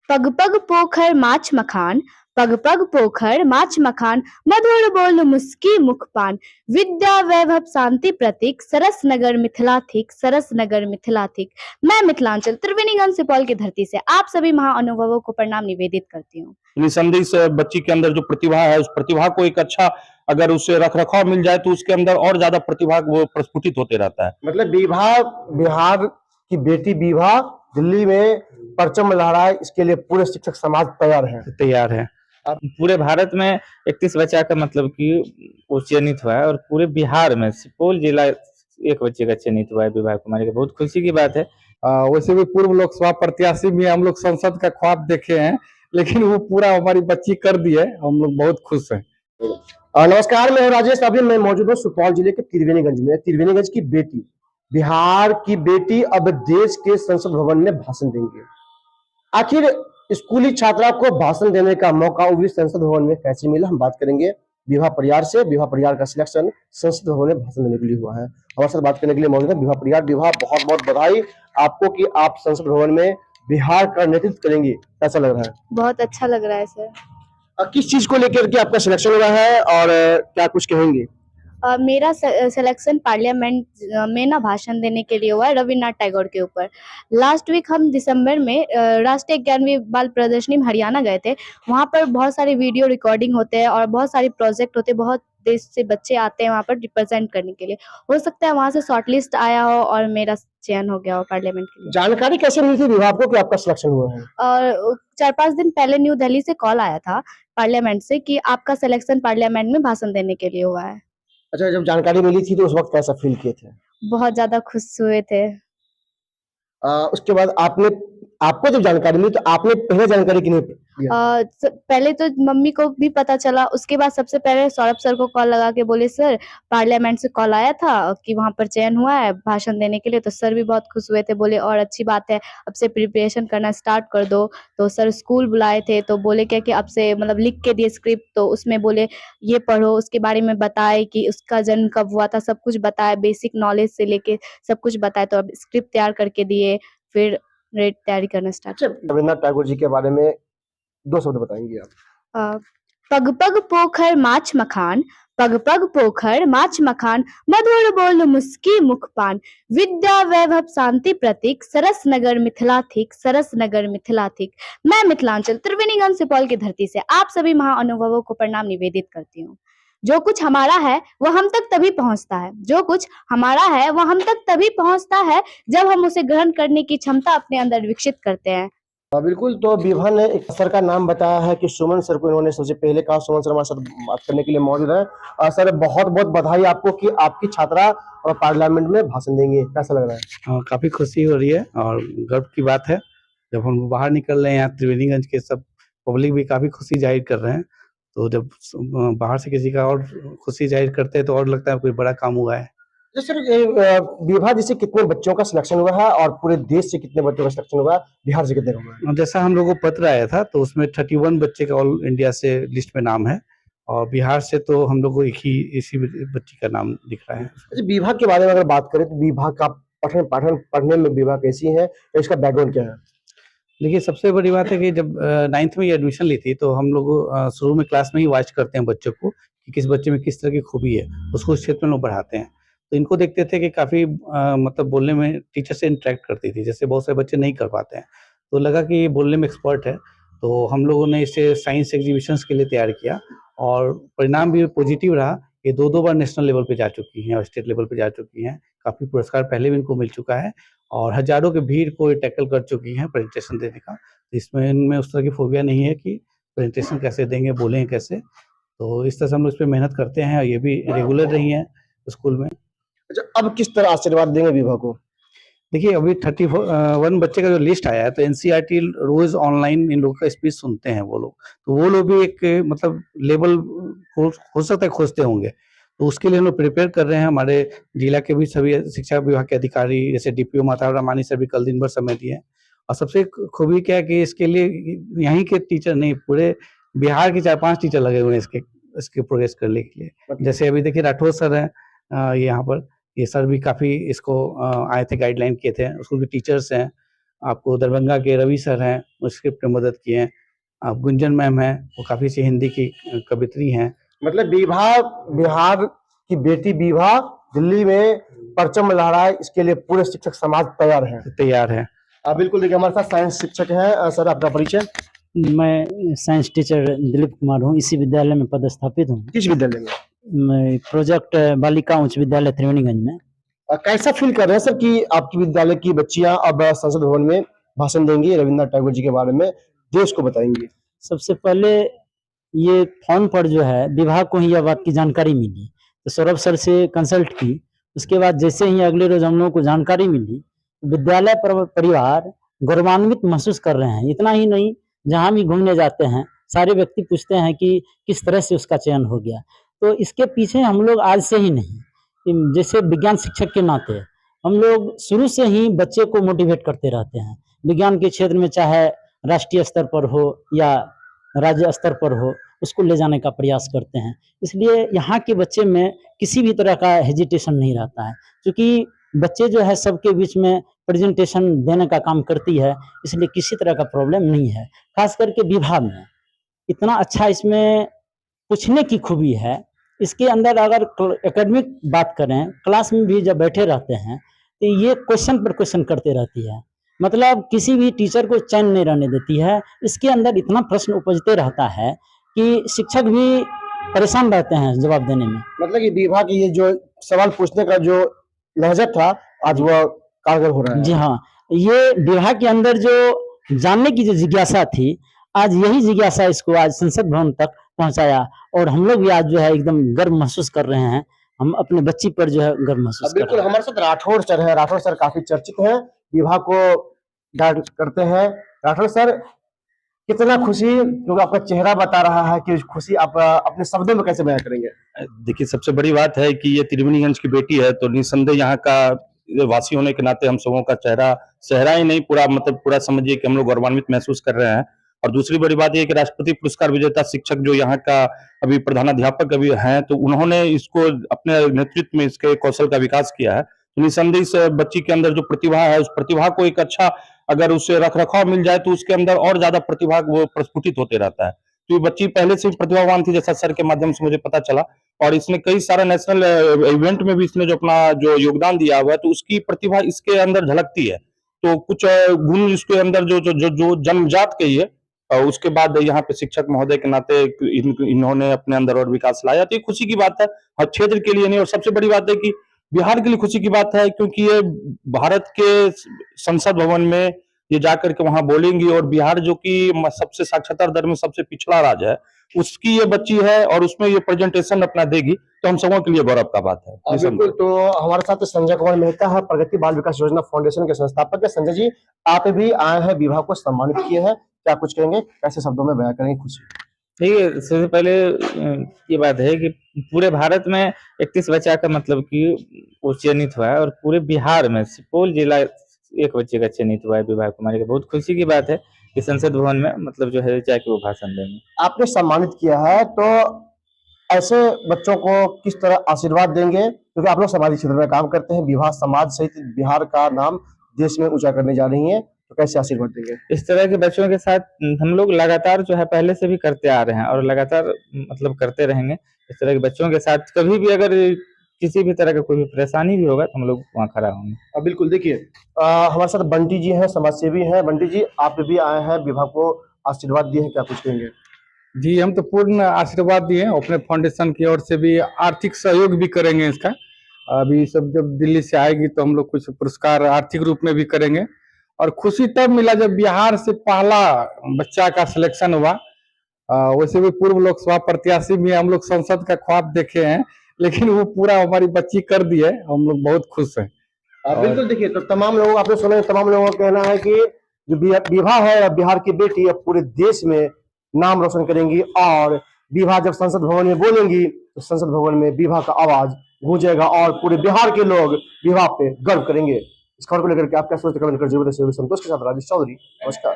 पग पग पोखर माछ मखान, पग पग पोखर माछ मखान, मधुर बोल मुस्की मुखपान, विद्या वैभव शांति प्रतीक, सरस नगर मिथिला थिक, सरस नगर मिथिला थिक। मैं मिथिलांचल त्रिवेणीगंज सुपौल की धरती से आप सभी महाअनुभवों को प्रणाम निवेदित करती हूँ। निसंदेह से बच्ची के अंदर जो प्रतिभा है, उस प्रतिभा को एक अच्छा अगर उसे रख रखाव मिल जाए तो उसके अंदर और ज्यादा प्रतिभा वो प्रस्फुटित होते रहता है। मतलब विभा, बिहार की बेटी विभा दिल्ली में परचम लहराए, इसके लिए पूरे शिक्षक समाज तैयार है। अब पूरे भारत में 31 बच्चा का मतलब कि वो चयनित हुआ है और पूरे बिहार में सुपौल जिला एक बच्चे का चयनित हुआ है विभा कुमारी का। बहुत खुशी की बात है। वैसे भी पूर्व लोकसभा प्रत्याशी भी हम लोग संसद का ख्वाब देखे हैं, लेकिन वो पूरा हमारी बच्ची कर दी है। हम लोग बहुत खुश हैं। नमस्कार, मैं राजेश। अभी मैं मौजूद हूँ सुपौल जिले के त्रिवेणीगंज में। त्रिवेणीगंज की बेटी, बिहार की बेटी अब देश के संसद भवन में भाषण देंगे। आखिर स्कूली छात्रा को भाषण देने का मौका वो भी संसद भवन में कैसे मिला, हम बात करेंगे विभा परियार से। विभा परियार का सिलेक्शन संसद भवन में भाषण देने के लिए हुआ है। हमारे साथ बात करने के लिए मौजूद है विभा परियार। विभा, बहुत बहुत बधाई आपको कि आप संसद भवन में बिहार का नेतृत्व करेंगे। कैसा लग रहा है? बहुत अच्छा लग रहा है सर। किस चीज को लेकर के आपका सिलेक्शन हुआ है और क्या कुछ कहेंगे? मेरा सिलेक्शन पार्लियामेंट में ना भाषण देने के लिए हुआ है रविन्द्रनाथ टैगोर के ऊपर। लास्ट वीक हम दिसंबर में राष्ट्रीय 11वीं बाल प्रदर्शनी में हरियाणा गए थे। वहाँ पर बहुत सारे वीडियो रिकॉर्डिंग होते हैं और बहुत सारे प्रोजेक्ट होते हैं। बहुत देश से बच्चे आते हैं वहाँ पर रिप्रेजेंट करने के लिए। हो सकता है वहाँ से शॉर्टलिस्ट आया हो और मेरा चयन हो गया हो पार्लियामेंट के लिए। जानकारी कैसे मिली थी विभा को कि आपका सिलेक्शन हुआ है? और 4-5 दिन पहले न्यू दिल्ली से कॉल आया था पार्लियामेंट से कि आपका सिलेक्शन पार्लियामेंट में भाषण देने के लिए हुआ है। अच्छा, जब जानकारी मिली थी तो उस वक्त कैसा फील किए थे? बहुत ज्यादा खुश हुए थे। उसके बाद आपको जब जानकारी मिली तो आपने पहले जानकारी किन्हें दिया? पहले तो मम्मी को भी पता चला। उसके बाद सबसे पहले सौरभ सर को कॉल लगा के बोले सर पार्लियामेंट से कॉल आया था कि वहाँ पर चयन हुआ है भाषण देने के लिए। तो सर भी बहुत खुश हुए थे, बोले और अच्छी बात है, अब से प्रिपरेशन करना स्टार्ट कर दो। तो सर स्कूल बुलाए थे तो बोले क्या कि अब से मतलब लिख के दिए स्क्रिप्ट। तो उसमें बोले ये पढ़ो, उसके बारे में बताए कि उसका जन्म कब हुआ था, सब कुछ बताया, बेसिक नॉलेज से लेके सब कुछ बताए। तो अब स्क्रिप्ट तैयार करके दिए, फिर रेट तैयारी करना स्टार्ट। रविन्द्रनाथ टैगोर जी के बारे में 2 शब्द बताएंगे आप? पग पग पोखर माछ मखान, पग पग पोखर माछ मखान, मधुर बोल मुस्की मुखपान, विद्या वैभव शांति प्रतीक, सरस नगर मिथिला थिक, सरस नगर मिथिला थिक। मैं मिथिलांचल त्रिवेणीगंज सुपौल की धरती से आप सभी महाअनुभवों को प्रणाम निवेदित करती हूँ। जो कुछ हमारा है वो हम तक तभी पहुंचता है, जो कुछ हमारा है वो हम तक तभी पहुंचता है जब हम उसे ग्रहण करने की क्षमता अपने अंदर विकसित करते हैं। बिल्कुल। तो विभा ने एक सर का नाम बताया है कि सुमन सर को इन्होंने सबसे पहले कहा। सुमन सर हमारे साथ बात करने के लिए मौजूद है। सर, बहुत बहुत बधाई आपको कि आपकी छात्रा और पार्लियामेंट में भाषण देंगे। कैसा लग रहा है? काफी खुशी हो रही है और गर्व की बात है। जब हम बाहर निकल रहे हैं, यहाँ त्रिवेणीगंज के सब पब्लिक भी काफी खुशी जाहिर कर रहे हैं। तो जब बाहर से किसी का और खुशी जाहिर करते हैं तो और लगता है कोई बड़ा काम हुआ है। तो सर, विभा जी से कितने बच्चों का सिलेक्शन हुआ है और पूरे देश से कितने बच्चों का सिलेक्शन हुआ है, बिहार से कितने हुआ है? जैसा हम लोगों को पत्र आया था तो उसमें 31 बच्चे का ऑल इंडिया से लिस्ट में नाम है और बिहार से तो हम लोग को इसी बच्ची का नाम दिख रहा है। अच्छा, विभा के बारे में अगर बात करें तो विभा का पढ़ने में विभा कैसी है, इसका बैकग्राउंड क्या है? देखिए, सबसे बड़ी बात है कि जब 9th में ये एडमिशन ली थी तो हम लोग शुरू में क्लास में ही वॉच करते हैं बच्चों को कि किस बच्चे में किस तरह की खूबी है, उसको उस क्षेत्र में लोग बढ़ाते हैं। तो इनको देखते थे कि काफ़ी मतलब बोलने में टीचर से इंटरेक्ट करती थी, जैसे बहुत सारे बच्चे नहीं कर पाते हैं। तो लगा कि ये बोलने में एक्सपर्ट है, तो हम लोगों ने इसे साइंस एग्जीबिशंस के लिए तैयार किया और परिणाम भी पॉजिटिव रहा। ये 2-2 बार नेशनल लेवल पे जा चुकी हैं और स्टेट लेवल पे जा चुकी हैं। काफ़ी पुरस्कार पहले भी इनको मिल चुका है और हज़ारों की भीड़ को ये टैकल कर चुकी हैं प्रेजेंटेशन देने का। इसमें इनमें उस तरह की फोबिया नहीं है कि प्रेजेंटेशन कैसे देंगे, बोलेंगे कैसे। तो इस तरह से हम लोग इस पे मेहनत करते हैं और ये भी रेगुलर रही हैं स्कूल में। अच्छा, अब किस तरह आशीर्वाद देंगे विभा को? देखिए, अभी 1 बच्चे का जो लिस्ट आया है तो एनसीईआरटी रोज़ ऑनलाइन इन लोगों का स्पीच सुनते हैं वो लोग। तो वो लोग भी एक मतलब लेवल हो सकता है खोजते होंगे। तो उसके लिए हम लोग प्रिपेयर कर रहे हैं। हमारे जिला के भी सभी शिक्षा विभाग के अधिकारी जैसे डीपीओ माता रामानी सर भी कल दिन भर समय दिए। और सबसे खूबी क्या है कि इसके लिए यहीं के टीचर नहीं, पूरे बिहार के 4-5 टीचर लगे हुए हैं इसके प्रोग्रेस करने के लिए। जैसे अभी देखिए राठौर सर हैं यहाँ पर, ये सर भी काफ़ी इसको आए थे, गाइडलाइन किए थे। स्कूल के टीचर्स हैं आपको दरभंगा के रवि सर हैं, वो स्क्रिप्ट में मदद किए हैं। आप गुंजन मैम हैं, वो काफ़ी अच्छी हिंदी की कवित्री हैं। मतलब बिहार की बेटी विभा दिल्ली में परचम लहराए, इसके लिए पूरे शिक्षक समाज तैयार है। बिल्कुल, देखिए हमारे साथ साइंस शिक्षक हैं। सर, आपका परिचय? मैं साइंस टीचर दिलीप कुमार हूँ, इसी विद्यालय में पदस्थापित हूँ। किस विद्यालय में? मैं प्रोजेक्ट बालिका उच्च विद्यालय त्रिवेणीगंज में। कैसा फील कर रहे हैं सर कि आपकी विद्यालय की बच्चियां अब संसद भवन में भाषण देंगी, रविन्द्रनाथ टैगोर जी के बारे में देश को बताएंगी? सबसे पहले ये फोन पर जो है विभाग को ही यह बात की जानकारी मिली, तो सौरभ सर से कंसल्ट की। उसके बाद जैसे ही अगले रोज हम लोगों को जानकारी मिली, विद्यालय परिवार गौरवान्वित महसूस कर रहे हैं। इतना ही नहीं, जहाँ भी घूमने जाते हैं सारे व्यक्ति पूछते हैं कि किस तरह से उसका चयन हो गया। तो इसके पीछे हम लोग आज से ही नहीं, जैसे विज्ञान शिक्षक के नाते हम लोग शुरू से ही बच्चे को मोटिवेट करते रहते हैं। विज्ञान के क्षेत्र में चाहे राष्ट्रीय स्तर पर हो या राज्य स्तर पर हो, उसको ले जाने का प्रयास करते हैं। इसलिए यहाँ के बच्चे में किसी भी तरह का हेजिटेशन नहीं रहता है, क्योंकि बच्चे जो है सबके बीच में प्रेजेंटेशन देने का काम करती है, इसलिए किसी तरह का प्रॉब्लम नहीं है। खास करके विभाग में इतना अच्छा इसमें पूछने की खूबी है। इसके अंदर अगर एकेडमिक बात करें, क्लास में भी जब बैठे रहते हैं तो ये क्वेश्चन पर क्वेश्चन करते रहती है, मतलब किसी भी टीचर को चैन नहीं रहने देती है। इसके अंदर इतना प्रश्न उपजते रहता है कि शिक्षक भी परेशान रहते हैं जवाब देने में। मतलब कि विभा की ये जो सवाल पूछने का जो लहजा था, आज वह कारगर हो रहा है। जी हाँ, ये विभाग के अंदर जो जानने की जो जिज्ञासा थी, आज यही जिज्ञासा इसको आज संसद भवन तक पहुंचाया। और हम लोग भी आज जो है एकदम गर्व महसूस कर रहे हैं। हम अपने बच्ची पर जो है गर्व महसूस कर बिल्कुल, रहे हैं। हमारे साथ राठौड़ सर है। राठौड़ सर काफी चर्चित हैं, विभा को गाइड करते हैं। राठौड़ सर, कितना खुशी, क्योंकि आपका चेहरा बता रहा है कि खुशी आप अपने शब्दों में कैसे बयां करेंगे? देखिए, सबसे बड़ी बात है कि ये त्रिवेणीगंज की बेटी है, तो निस्संदेह यहाँ का वासी होने के नाते हम सबों का चेहरा ही नहीं, पूरा मतलब पूरा समझिए कि हम लोग गौरवान्वित महसूस कर रहे हैं। और दूसरी बड़ी बात ये है कि राष्ट्रपति पुरस्कार विजेता शिक्षक जो यहाँ का अभी प्रधानाध्यापक अभी हैं, तो उन्होंने इसको अपने नेतृत्व में इसके कौशल का विकास किया है। तो निस्संदेह इस बच्ची के अंदर जो प्रतिभा है, उस प्रतिभा को एक अच्छा अगर उसे रख-रखाव मिल जाए, तो उसके अंदर और ज़्यादा प्रतिभा वो प्रस्फुटित होते रहता है। तो ये बच्ची पहले से ही प्रतिभावान थी, जैसा सर के माध्यम से मुझे पता चला, और इसने कई सारा नेशनल इवेंट में भी इसने जो अपना जो योगदान दिया हुआ है, तो उसकी प्रतिभा इसके अंदर झलकती है। तो कुछ गुण इसके अंदर जो जन्मजात के ही है, उसके बाद यहाँ पे शिक्षक महोदय के नाते इन्होंने अपने अंदर और विकास लाया। तो ये खुशी की बात है, हर क्षेत्र के लिए नहीं, और सबसे बड़ी बात है कि बिहार के लिए खुशी की बात है, क्योंकि ये भारत के संसद भवन में ये जाकर के वहां बोलेंगी, और बिहार जो कि सबसे साक्षरता दर में सबसे पिछड़ा राज्य है, उसकी ये बच्ची है और उसमें ये प्रेजेंटेशन अपना देगी, तो हम सबों के लिए गौरव का बात है। बिल्कुल, तो हमारे साथ संजय कुमार मेहता है, प्रगति बाल विकास योजना फाउंडेशन के संस्थापक है। संजय जी, आप भी आए हैं, विभा को सम्मानित किए हैं, क्या कुछ कहेंगे, कैसे शब्दों में बयां करेंगे खुशी? देखिए, सबसे पहले ये बात है कि पूरे भारत में 31 बच्चा का मतलब कि वो चयनित हुआ है, और पूरे बिहार में सुपौल जिला एक बच्चे का चयनित हुआ है विभा कुमारी का। बहुत खुशी की बात है कि संसद भवन में मतलब जो है जाके वो भाषण देंगे। आपने सम्मानित किया है, तो ऐसे बच्चों को किस तरह आशीर्वाद देंगे, क्योंकि आप लोग सामाजिक क्षेत्र में काम करते हैं, विभा समाज सहित बिहार का नाम देश में ऊंचा करने जा रही है, तो कैसे आशीर्वाद देंगे? इस तरह के बच्चों के साथ हम लोग लगातार जो है पहले से भी करते आ रहे हैं, और लगातार मतलब करते रहेंगे। इस तरह के बच्चों के साथ कभी भी अगर किसी भी तरह का कोई भी परेशानी भी होगा, तो हम लोग वहाँ खड़ा होंगे। बिल्कुल, देखिए हमारे साथ बंटी जी हैं, समाजसेवी हैं। बंटी जी, आप भी आए हैं, विभा को आशीर्वाद दिए हैं, क्या कुछ कहेंगे? जी, हम तो पूर्ण आशीर्वाद दिए हैं, अपने फाउंडेशन की ओर से भी आर्थिक सहयोग भी करेंगे इसका। अभी सब जब दिल्ली से आएगी तो हम लोग कुछ पुरस्कार आर्थिक रूप में भी करेंगे। और खुशी तब मिला जब बिहार से पहला बच्चा का सिलेक्शन हुआ। वैसे भी पूर्व लोकसभा प्रत्याशी भी हम लोग संसद का ख्वाब देखे हैं, लेकिन वो पूरा हमारी बच्ची कर दी है, हम लोग बहुत खुश हैं। बिल्कुल, देखिए, तो तमाम लोगों, आपने सुना, तमाम लोगों का कहना है कि जो विभा है, बिहार की बेटी, अब पूरे देश में नाम रोशन करेंगी, और विभा जब संसद भवन में बोलेंगी तो संसद भवन में विभा का आवाज गूंजेगा, और पूरे बिहार के लोग विभा पे गर्व करेंगे। इस खबर को लेकर के आप क्या सोचते हैं, कमेंट कर जरूर बताइए। संतोष के साथ राजेश चौधरी, नमस्कार।